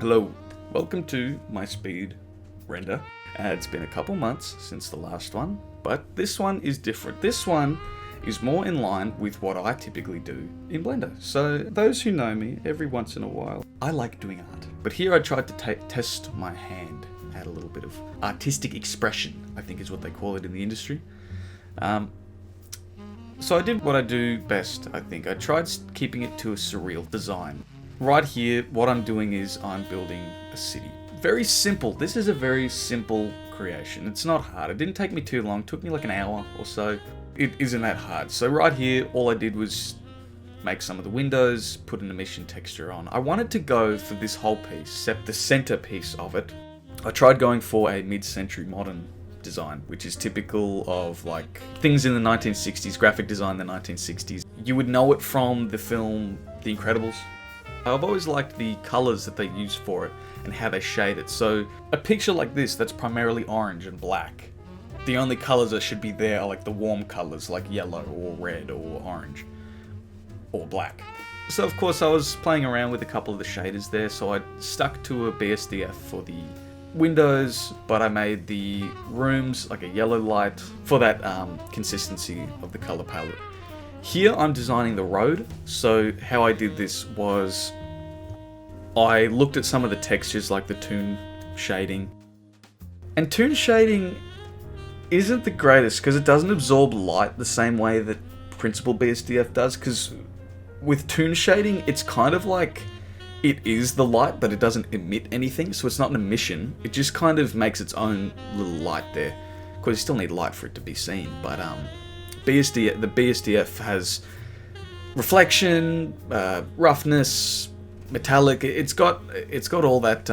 Hello, welcome to my speed render. It's been a couple months since the last one, but this one is different. This one is more in line with what I typically do in Blender. So those who know me, every once in a while, I like doing art. But here I tried to test my hand, add a little bit of artistic expression, I think is what they call it in the industry. So I did what I do best, I think. I tried keeping it to a surreal design. Right here, what I'm doing is I'm building a city. Very simple. This is a very simple creation. It's not hard. It didn't take me too long. It took me like an hour or so. It isn't that hard. So right here, all I did was make some of the windows, put an emission texture on. I wanted to go for this whole piece, except the center piece of it. I tried going for a mid-century modern design, which is typical of like things in the 1960s, graphic design in the 1960s. You would know it from the film The Incredibles. I've always liked the colors that they use for it and how they shade it. So a picture like this that's primarily orange and black, the only colors that should be there are like the warm colors like yellow or red or orange or black. So of course I was playing around with a couple of the shaders there, so I stuck to a BSDF for the windows, but I made the rooms like a yellow light for that consistency of the color palette. Here I'm designing the road, so how I did this was I looked at some of the textures like the toon shading. And toon shading isn't the greatest because it doesn't absorb light the same way that Principled BSDF does, because with toon shading it's kind of like it is the light but it doesn't emit anything, so it's not an emission, it just kind of makes its own little light there. Of course you still need light for it to be seen, but the BSDF has reflection, roughness, metallic. It's got all that,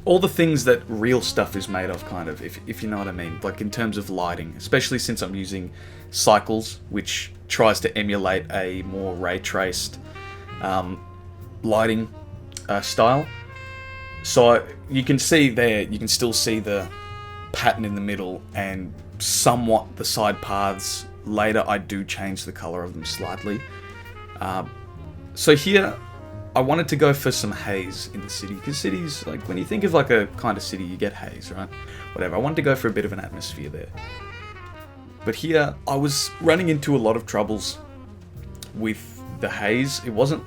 all the things that real stuff is made of, kind of, if you know what I mean. Like in terms of lighting, especially since I'm using Cycles, which tries to emulate a more ray traced lighting style. So you can see there, you can still see the pattern in the middle and somewhat the side paths. Later I do change the color of them slightly. So here I wanted to go for some haze in the city, because cities, like when you think of like a kind of city, you get haze, right? Whatever, I wanted to go for a bit of an atmosphere there. But here I was running into a lot of troubles with the haze. It wasn't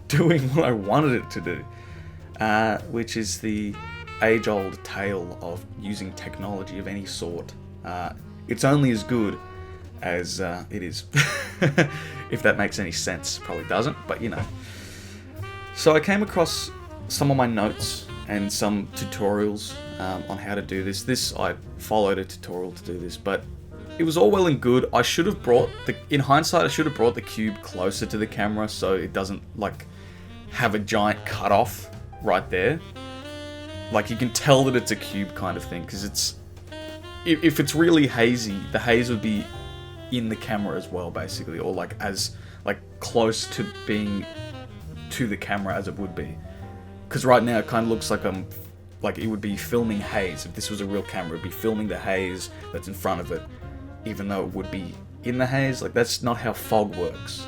doing what I wanted it to do, which is the age-old tale of using technology of any sort. It's only as good as it is. If that makes any sense. Probably doesn't, but you know. So I came across some of my notes and some tutorials on how to do this. I followed a tutorial to do this, but it was all well and good. I should have brought in hindsight, I should have brought the cube closer to the camera so it doesn't like have a giant cutoff right there. Like you can tell that it's a cube kind of thing, because if it's really hazy, the haze would be in the camera as well, basically, or like as like close to being to the camera as it would be. Because right now it kind of looks like like it would be filming haze. If this was a real camera, it'd be filming the haze that's in front of it, even though it would be in the haze. Like that's not how fog works.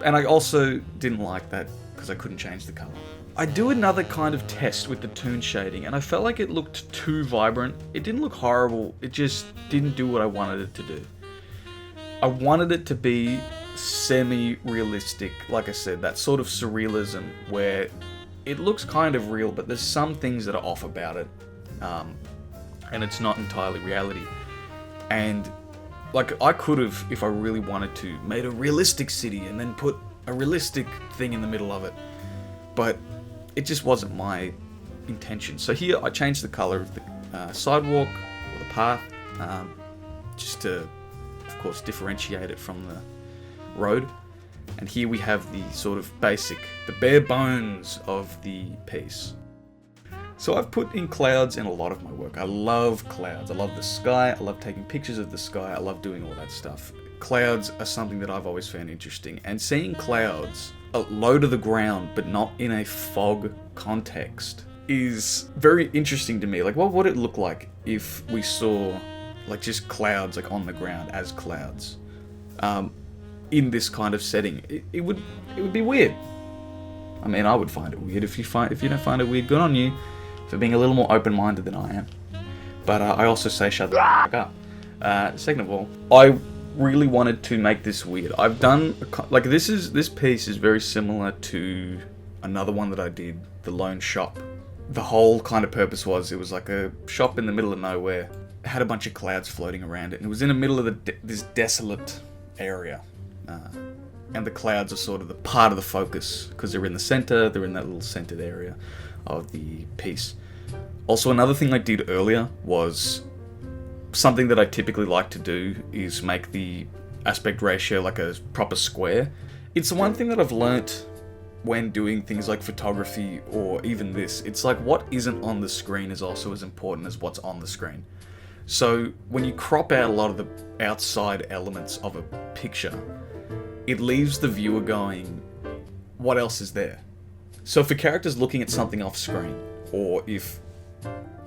And I also didn't like that because I couldn't change the color. I do another kind of test with the toon shading, and I felt like it looked too vibrant. It didn't look horrible, it just didn't do what I wanted it to do. I wanted it to be semi-realistic, like I said, that sort of surrealism where it looks kind of real, but there's some things that are off about it, and it's not entirely reality. And like I could have, if I really wanted to, made a realistic city and then put a realistic thing in the middle of it, but it just wasn't my intention. So here I changed the color of the sidewalk or the path, just to, of course, differentiate it from the road. And here we have the sort of basic, the bare bones of the piece. So I've put in clouds in a lot of my work. I love clouds. I love the sky. I love taking pictures of the sky. I love doing all that stuff. Clouds are something that I've always found interesting. And seeing clouds low to the ground, but not in a fog context, is very interesting to me. Like, what would it look like if we saw like just clouds like on the ground as clouds in this kind of setting? It would be weird. I mean, I would find it weird. If you don't find it weird, good on you for being a little more open-minded than I am. But I also say shut the fuck up. Second of all, I really wanted to make this weird. I've done like this piece is very similar to another one that I did, the Lone Shop. The whole kind of purpose was it was like a shop in the middle of nowhere. It had a bunch of clouds floating around it, and it was in the middle of this desolate area. And the clouds are sort of the part of the focus because they're in the center. They're in that little centered area of the piece. Also, another thing I did earlier was something that I typically like to do is make the aspect ratio like a proper square. It's the one thing that I've learnt when doing things like photography or even this. It's like what isn't on the screen is also as important as what's on the screen. So when you crop out a lot of the outside elements of a picture, it leaves the viewer going, what else is there? So if a character's looking at something off screen, or if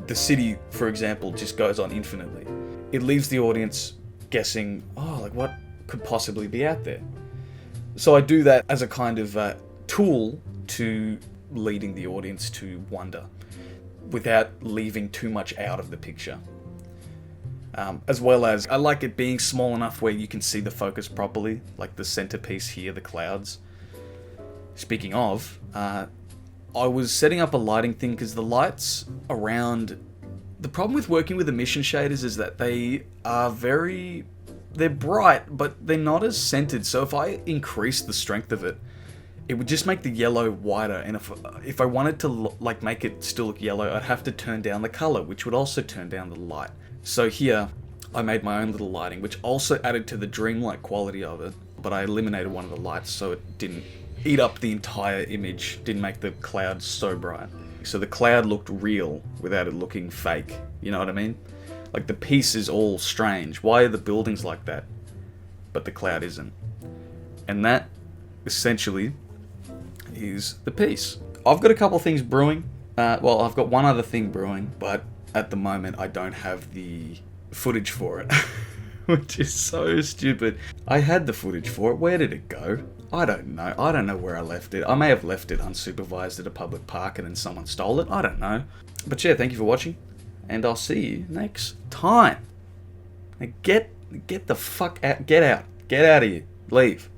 the city, for example, just goes on infinitely, it leaves the audience guessing, oh, like what could possibly be out there? So I do that as a kind of tool to leading the audience to wonder, without leaving too much out of the picture. As well as, I like it being small enough where you can see the focus properly, like the centerpiece here, the clouds. Speaking of, I was setting up a lighting thing because the lights around... The problem with working with emission shaders is that they are they're bright, but they're not as centered. So if I increase the strength of it, it would just make the yellow wider. And if I wanted to like make it still look yellow, I'd have to turn down the color, which would also turn down the light. So here, I made my own little lighting, which also added to the dreamlike quality of it, but I eliminated one of the lights so it didn't eat up the entire image, didn't make the clouds so bright. So the cloud looked real without it looking fake, you know what I mean? Like the piece is all strange. Why are the buildings like that? But the cloud isn't. And that, essentially, is the piece. I've got a couple things brewing. Well, I've got one other thing brewing, but at the moment I don't have the footage for it. Which is so stupid. I had the footage for it. Where did it go? I don't know. I don't know where I left it. I may have left it unsupervised at a public park and then someone stole it. I don't know. But yeah, thank you for watching. And I'll see you next time. Now get the fuck out. Get out. Get out of here. Leave.